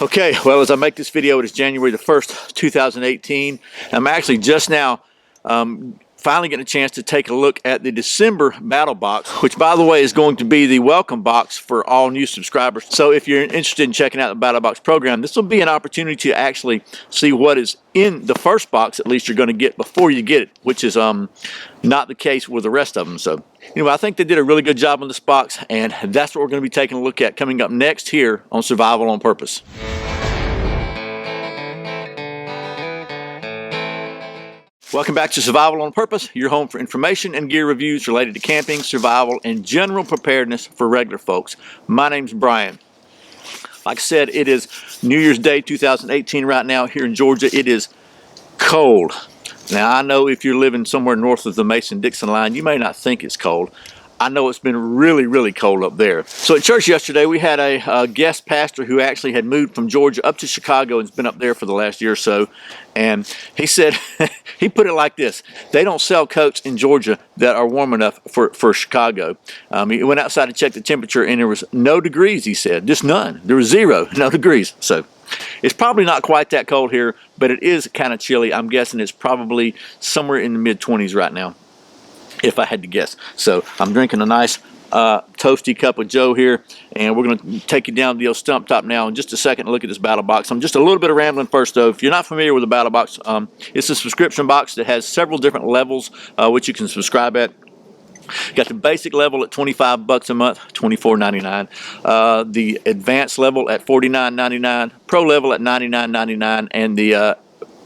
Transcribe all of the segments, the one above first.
Okay, well, as I make this video, it is January the 1st, 2018. I'm actually just now finally getting a chance to take a look at the December Battle Box, which, by the way, is going to be the welcome box for all new subscribers. So if you're interested in checking out the Battle Box program, this will be an opportunity to actually see what is in the first box, at least you're going to get before you get it, which is not the case with the rest of them. So anyway, I think they did a really good job on this box, and that's what we're going to be taking a look at coming up next here on Survival on Purpose. Welcome back to Survival on Purpose, your home for information and gear reviews related to camping, survival, and general preparedness for regular folks. My name's Brian. Like I said, it is New Year's Day 2018 right now here in Georgia. It is cold. Now, I know if you're living somewhere north of the Mason-Dixon line, you may not think it's cold. I know it's been really, really cold up there. So at church yesterday, we had a guest pastor who actually had moved from Georgia up to Chicago and has been up there for the last year or so. And he said, he put it like this: they don't sell coats in Georgia that are warm enough for Chicago. He went outside to check the temperature, and there was no degrees, he said. Just none. There was zero, no degrees. So it's probably not quite that cold here, but it is kind of chilly. I'm guessing it's probably somewhere in the mid-20s right now, if I had to guess. So I'm drinking a nice toasty cup of Joe here, and we're going to take you down to the old stump top now in just a second to look at this Battle Box. I'm just a little bit of rambling first, though. If you're not familiar with the Battle Box, it's a subscription box that has several different levels which you can subscribe at. Got the basic level at $25 a month, $24.99. The advanced level at $49.99. Pro level at $99.99, and the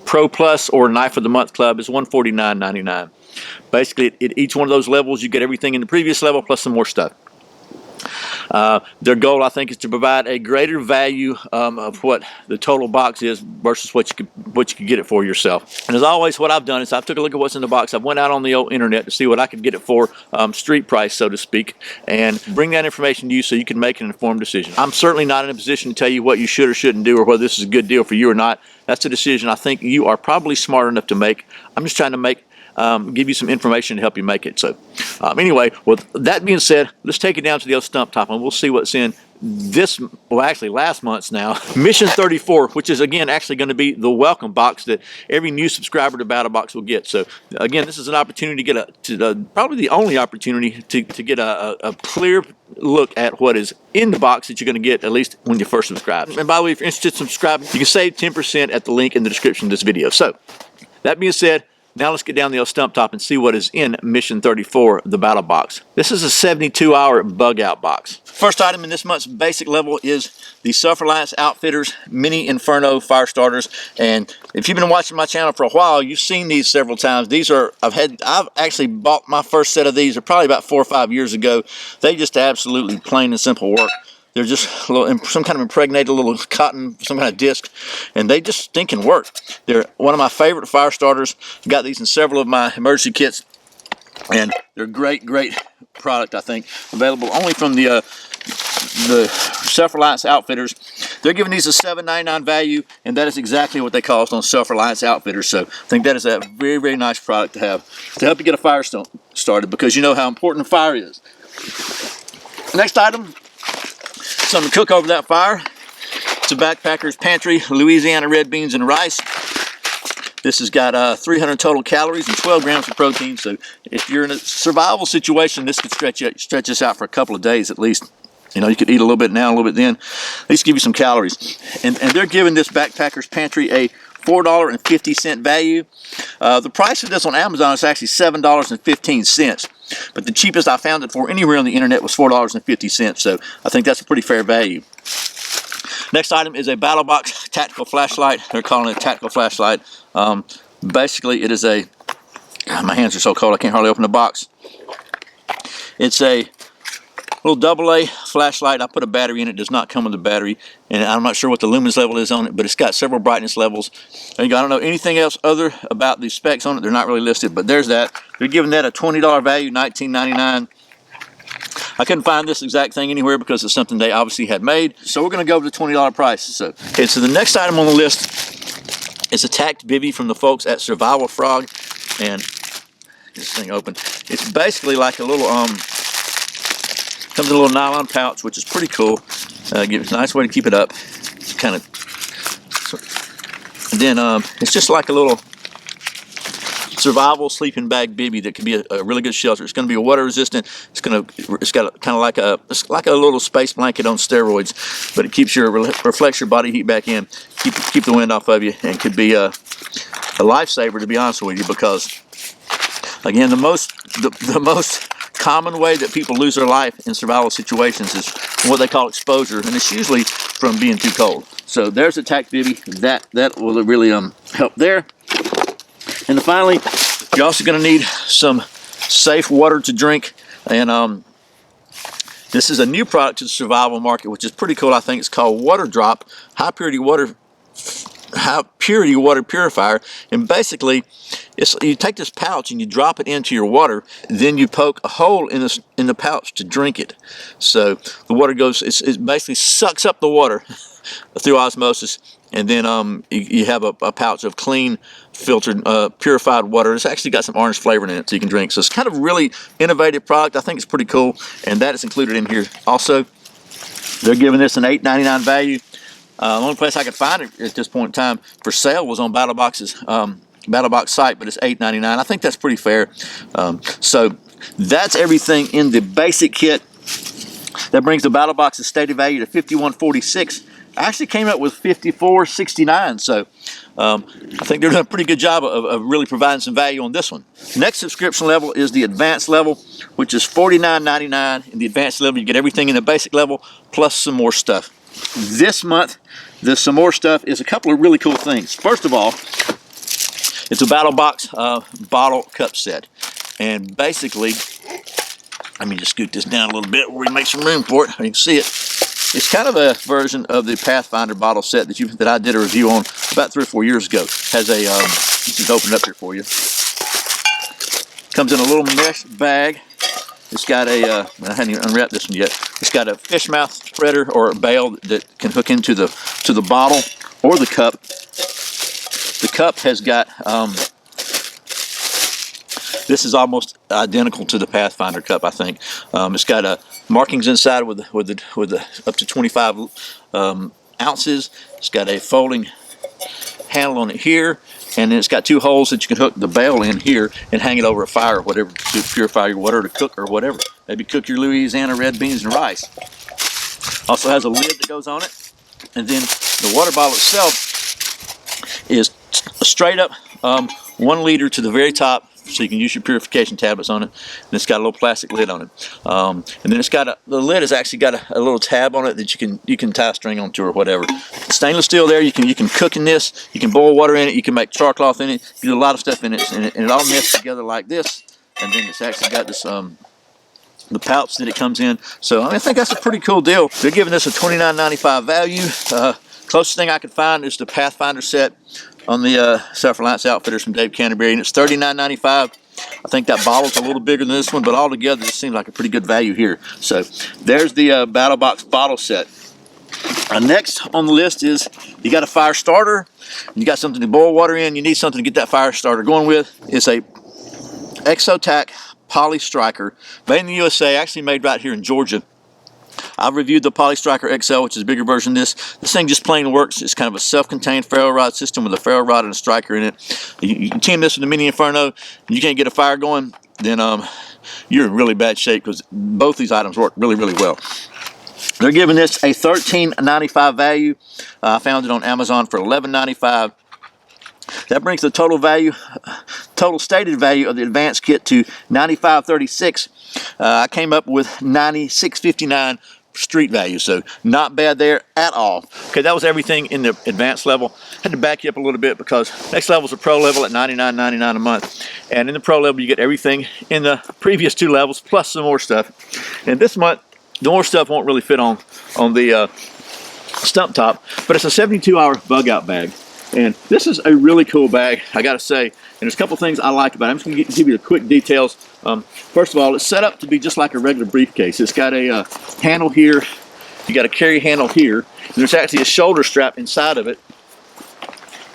Pro Plus or Knife of the Month Club is $149.99. Basically, at each one of those levels, you get everything in the previous level plus some more stuff. Their goal, I think, is to provide a greater value of what the total box is versus what you could get it for yourself. And as always, what I've done is I've took a look at what's in the box. I went out on the old internet to see what I could get it for, street price, so to speak, and bring that information to you so you can make an informed decision. I'm certainly not in a position to tell you what you should or shouldn't do or whether this is a good deal for you or not. That's a decision I think you are probably smart enough to make. I'm just trying to give you some information to help you make it. So anyway, with that being said, let's take it down to the old stump top and we'll see what's in this, well, actually last month's now, Mission 34, which is again actually going to be the welcome box that every new subscriber to Battlebox will get. So again, this is an opportunity to get probably the only opportunity to get a clear look at what is in the box that you're going to get, at least when you first subscribe. And by the way, if you're interested in subscribing, you can save 10% at the link in the description of this video. So that being said, now let's get down the old stump top and see what is in Mission 34, the Battle Box. This is a 72-hour bug-out box. First item in this month's basic level is the Self-Reliance Outfitters Mini Inferno Fire Starters. And if you've been watching my channel for a while, you've seen these several times. These are, I've actually bought my first set of these probably about 4 or 5 years ago. They just absolutely plain and simple work. They're just a little, some kind of impregnated little cotton, some kind of disc, and they just stinking work. They're one of my favorite fire starters. I've got these in several of my emergency kits, and they're great product, I think. Available only from the Self-Reliance Outfitters. They're giving these a $7.99 value, and that is exactly what they cost on Self-Reliance Outfitters. So I think that is a very nice product to have to help you get a fire started, because you know how important fire is. Next item, something to cook over that fire. It's a Backpacker's Pantry Louisiana red beans and rice. This has got 300 total calories and 12 grams of protein. So if you're in a survival situation, this could stretch us out for a couple of days at least. You know, you could eat a little bit now, a little bit then. At least give you some calories. And they're giving this Backpacker's Pantry a $4.50 value. The price of this on Amazon is actually $7.15. But the cheapest I found it for anywhere on the internet was $4.50. So I think that's a pretty fair value. Next item is a Battlebox tactical flashlight. They're calling it a tactical flashlight. Basically, it is a, my hands are so cold I can't hardly open the box. It's a little AA flashlight. I put a battery in it. It does not come with a battery, and I'm not sure what the lumens level is on it, but it's got several brightness levels. And I don't know anything else other about the specs on it. They're not really listed, but there's that. They're giving that a $20 value, $19.99. I couldn't find this exact thing anywhere because it's something they obviously had made, so we're going to go with the $20 price. So the next item on the list is a tacked bivvy from the folks at Survival Frog, and get this thing open. It's basically like a little Comes in a little nylon pouch, which is pretty cool. Gives a nice way to keep it up. It's kind of. And then it's just like a little survival sleeping bag bibby that can be a really good shelter. It's going to be water resistant. It's got kind of like a little space blanket on steroids, but it keeps reflects your body heat back in, keep the wind off of you, and could be a lifesaver, to be honest with you, because again, the most common way that people lose their life in survival situations is what they call exposure, and it's usually from being too cold. So there's a tack bibby that will really help there. And then finally, you're also going to need some safe water to drink. And this is a new product to the survival market, which is pretty cool. I think it's called Water Drop, high purity water purifier. And basically, you take this pouch and you drop it into your water. Then you poke a hole in the pouch to drink it. So the water goes. It basically sucks up the water through osmosis. And then you have a pouch of clean, filtered, purified water. It's actually got some orange flavor in it, so you can drink. So it's kind of really innovative product. I think it's pretty cool, and that is included in here. Also, they're giving this an $8.99 value. The only place I could find it at this point in time for sale was on Battlebox's Battlbox site, but it's $8.99. I think that's pretty fair. So that's everything in the basic kit. That brings the Battlebox's stated value to $51.46. I actually came up with $54.69, so I think they're doing a pretty good job of really providing some value on this one. Next subscription level is the advanced level, which is $49.99. In the advanced level, you get everything in the basic level plus some more stuff. This month, the some more stuff is a couple of really cool things. First of all, it's a Battlbox bottle cup set, and basically, let me just scoot this down a little bit where we make some room for it. You can see it. It's kind of a version of the Pathfinder bottle set that I did a review on about 3 or 4 years ago. Has a just open it up here for you. Comes in a little mesh bag. It's got I hadn't even unwrapped this one yet. It's got a fish mouth spreader or a bail that can hook into the bottle or the cup. The cup has got this is almost identical to the Pathfinder cup, I think. It's got markings inside with the up to 25 ounces. It's got a folding handle on it here, and then it's got 2 holes that you can hook the bail in here and hang it over a fire or whatever to purify your water, to cook or whatever. Maybe cook your Louisiana red beans and rice. Also has a lid that goes on it, and then the water bottle itself is straight up 1 liter to the very top, so you can use your purification tablets on it. And it's got a little plastic lid on it. And then it's got the lid has actually got a little tab on it that you can tie a string onto or whatever. Stainless steel there. You can cook in this. You can boil water in it. You can make char cloth in it. You can do a lot of stuff in it, and it all meshes together like this. And then it's actually got this the pouch that it comes in. So I think that's a pretty cool deal. They're giving this a $29.95 value. Closest thing I could find is the Pathfinder set on the Self-Reliance Outfitters from Dave Canterbury, and it's $39.95. I think that bottle's a little bigger than this one, but altogether it seems like a pretty good value here. So there's the Battlebox bottle set. Next on the list is you got a fire starter, you got something to boil water in, you need something to get that fire starter going with. It's a Exotac Poly Striker, made in the USA, actually made right here in Georgia. I've reviewed the Poly Striker XL, which is a bigger version of this. This thing just plain works. It's kind of a self-contained ferro rod system with a ferro rod and a striker in it. You can team this with the Mini Inferno, and you can't get a fire going, then you're in really bad shape, because both these items work really, really well. They're giving this a $13.95 value. I found it on Amazon for $11.95. That brings the total stated value of the advanced kit to $95.36. I came up with $96.59 street value, so not bad there at all. Okay, that was everything in the advanced level. Had to back you up a little bit because next level is a pro level at $99.99 a month, and in the pro level you get everything in the previous 2 levels plus some more stuff. And this month the more stuff won't really fit on the stump top, but it's a 72-hour bug out bag. And this is a really cool bag, I gotta say. And there's a couple things I like about it. I'm just gonna give you the quick details. First of all, it's set up to be just like a regular briefcase. It's got a handle here. You got a carry handle here. And there's actually a shoulder strap inside of it.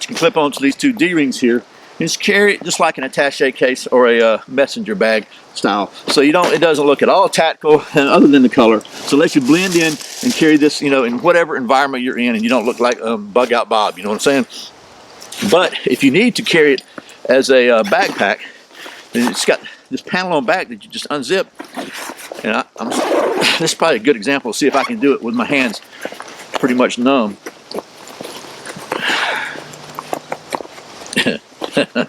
You can clip onto these 2 D-rings here. Just carry it just like an attaché case or a messenger bag style. So you don't, it doesn't look at all tactical other than the color. So it lets you blend in and carry this, you know, in whatever environment you're in, and you don't look like Bug Out Bob, you know what I'm saying? But if you need to carry it as a backpack, then it's got this panel on back that you just unzip. And this is probably a good example. See if I can do it with my hands pretty much numb.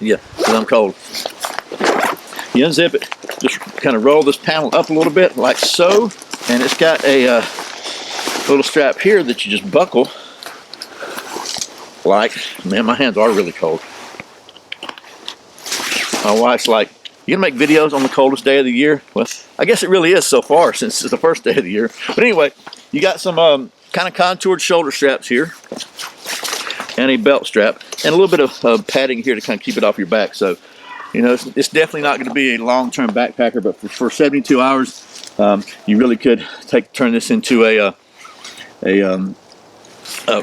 Yeah, because I'm cold. You unzip it, just kind of roll this panel up a little bit like so, and it's got a little strap here that you just buckle. Like, man, my hands are really cold. My wife's like, you gonna make videos on the coldest day of the year? Well, I guess it really is so far since it's the first day of the year. But anyway, you got some kind of contoured shoulder straps here, and a belt strap, and a little bit of padding here to kind of keep it off your back. So, you know, it's definitely not going to be a long-term backpacker, but for 72 hours, you really could turn this into a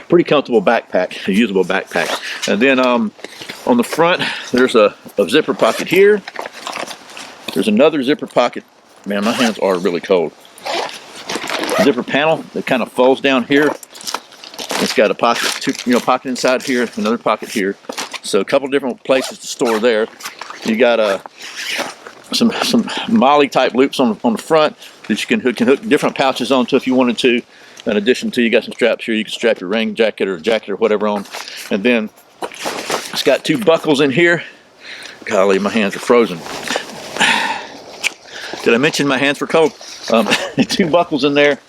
pretty comfortable backpack, a usable backpack. And then on the front, there's a zipper pocket here. There's another zipper pocket. Man, my hands are really cold. Zipper panel that kind of folds down here. It's got a pocket, pocket inside here, another pocket here. So a couple different places to store there. You got some MOLLE type loops on the front that you can hook different pouches onto if you wanted to. In addition to, you got some straps here. You can strap your rain jacket or whatever on. And then it's got two buckles in here. Golly, my hands are frozen. Did I mention my hands were cold? Two buckles in there.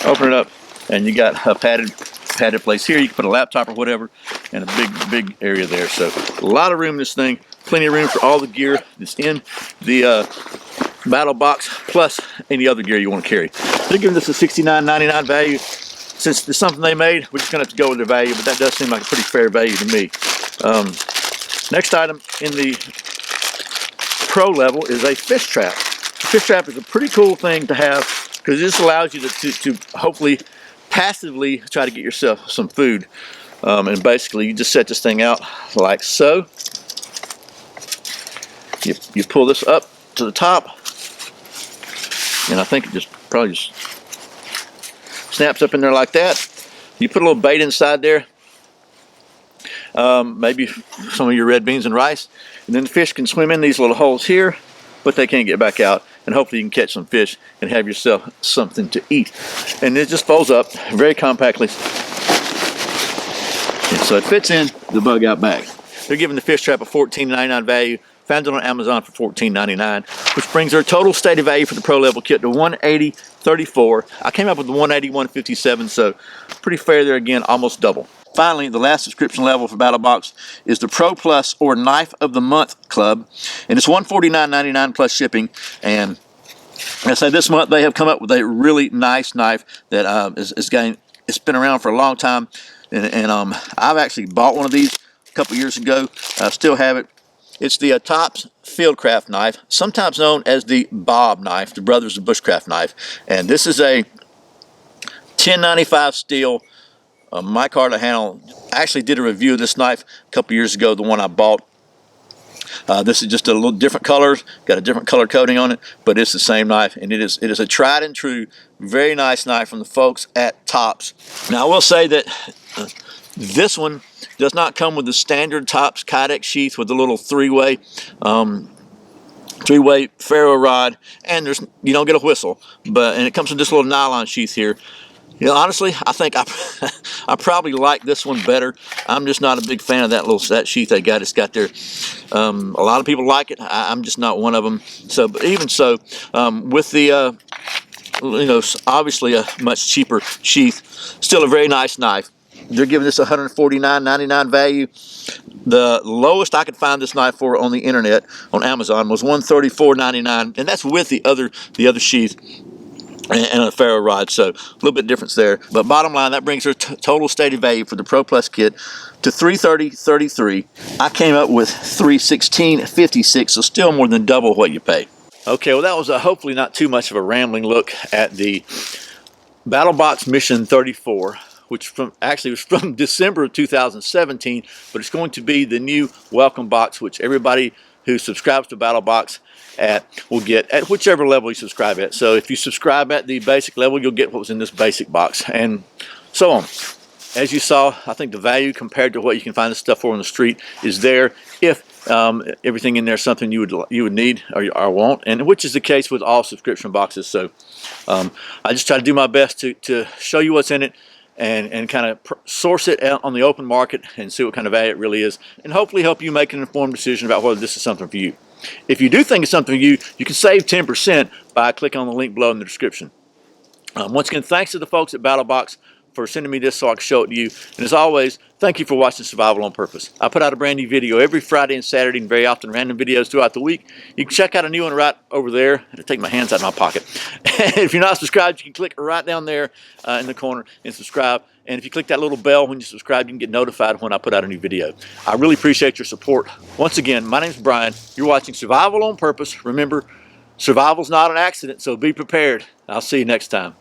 Open it up, and you got a padded place here. You can put a laptop or whatever, and a big area there. So a lot of room in this thing. Plenty of room for all the gear that's in the Battlbox, plus any other gear you want to carry. They're giving this a $69.99 value. Since it's something they made, we're just going to have to go with their value, but that does seem like a pretty fair value to me. Next item in the pro level is a fish trap. A fish trap is a pretty cool thing to have because this allows you to hopefully passively try to get yourself some food. And basically you just set this thing out like so. You pull this up to the top, and I think it probably just snaps up in there like that. You put a little bait inside there, maybe some of your red beans and rice, and then the fish can swim in these little holes here, but they can't get back out, and hopefully you can catch some fish and have yourself something to eat. And it just folds up very compactly, and so it fits in the bug out bag. They're giving the fish trap a $14.99 value. Found it on Amazon for $14.99, which brings their total stated value for the pro level kit to $180.34. I came up with the $181.57, so pretty fair there again, almost double. Finally, the last subscription level for Battlbox is the Pro Plus or Knife of the Month Club, and it's $149.99 plus shipping. And I say this month they have come up with a really nice knife that it's been around for a long time, and I've actually bought one of these a couple years ago. I still have it. It's the Tops Fieldcraft knife, sometimes known as the Bob knife, the Brothers of Bushcraft knife. And this is a 1095 steel micarta handle. I actually did a review of this knife a couple years ago, the one I bought. This is just a little different colors, got a different color coating on it, but it's the same knife, and it is a tried and true, very nice knife from the folks at Tops. Now I will say that this one does not come with the standard Tops Kydex sheath with the little three-way ferro rod, and you don't get a whistle, and it comes with this little nylon sheath here. You know, honestly, I think I probably like this one better. I'm just not a big fan of that sheath they got. It's got there. A lot of people like it. I'm just not one of them. So, but even so, with the obviously a much cheaper sheath, still a very nice knife. They're giving this $149.99 value. The lowest I could find this knife for on the internet on Amazon was $134.99, and that's with the other sheath and a ferro rod, so a little bit difference there. But bottom line, that brings their total stated value for the Pro Plus kit to $330.33. I came up with $316.56, so still more than double what you pay. Okay, well that was hopefully not too much of a rambling look at the Battlbox Mission 34, which actually was from December of 2017, but it's going to be the new welcome box, which everybody who subscribes to Battlbox will get at whichever level you subscribe at. So if you subscribe at the basic level, you'll get what was in this basic box, and so on. As you saw, I think the value compared to what you can find this stuff for on the street is there if everything in there is something you would need or want, and which is the case with all subscription boxes. So I just try to do my best to show you what's in it and kind of source it out on the open market and see what kind of value it really is, and hopefully help you make an informed decision about whether this is something for you. If you do think it's something for you, you can save 10% by clicking on the link below in the description. Once again, thanks to the folks at Battlbox for sending me this so I can show it to you. And as always, thank you for watching Survival on Purpose. I put out a brand new video every Friday and Saturday, and very often random videos throughout the week. You can check out a new one right over there. I had to take my hands out of my pocket. If you're not subscribed, you can click right down there in the corner and subscribe. And if you click that little bell when you subscribe, you can get notified when I put out a new video. I really appreciate your support. Once again, my name's Brian. You're watching Survival on Purpose. Remember, survival's not an accident, so be prepared. I'll see you next time.